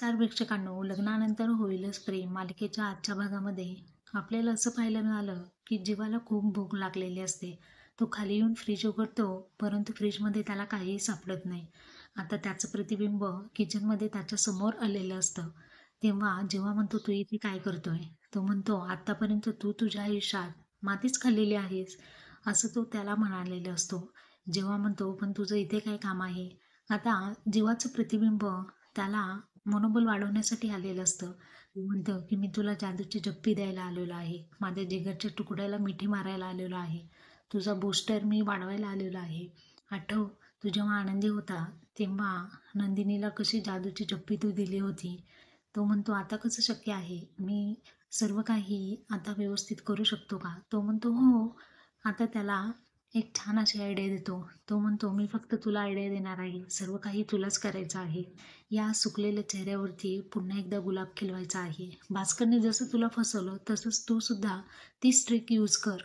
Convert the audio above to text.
नमस्कार प्रेक्षकांनो, लग्नानंतर होईलच प्रेम मालिकेच्या आजच्या भागामध्ये आपल्याला असं पाहायला मिळालं की जीवाला खूप भूक लागलेली असते. तो खाली येऊन फ्रीज उघडतो, परंतु फ्रीजमध्ये त्याला काहीही सापडत नाही. आता त्याचं प्रतिबिंब किचनमध्ये त्याच्या समोर आलेलं असतं. जेव्हा म्हणतो, तू इथे काय करतोय? तो म्हणतो, आतापर्यंत तू तुझ्या आयुष्यात मातीच खाल्लेली आहेस, असं तो त्याला म्हणालेला असतो. जेव्हा म्हणतो, पण तुझं इथे काय काम आहे? आता जीवाचं प्रतिबिंब त्याला मनोबल वाढवण्यासाठी आलेलं असतं. ते म्हणतं की मी तुला जादूची जप्पी द्यायला आलेलो आहे, माझ्या जिगरच्या तुकड्याला मिठी मारायला आलेलो आहे, तुझा बूस्टर मी वाढवायला आलेलो आहे. आठव, तू जेव्हा आनंदी होता तेव्हा नंदिनीला कशी जादूची जप्पी तू दिली होती. तो म्हणतो, आता कसं शक्य आहे? मी सर्व काही आता व्यवस्थित करू शकतो का? तो म्हणतो, हो. आता त्याला एक छान अशी आयडिया देतो. तो म्हणतो, मी फक्त तुला आयडिया देणार आहे, सर्व काही तुलाच करायचं आहे. या सुकलेल्या चेहऱ्यावरती पुन्हा एकदा गुलाब खिलवायचा आहे. भास्करने जसं तुला फसवलं तसंच तू सुद्धा तीच ट्रिक यूज कर.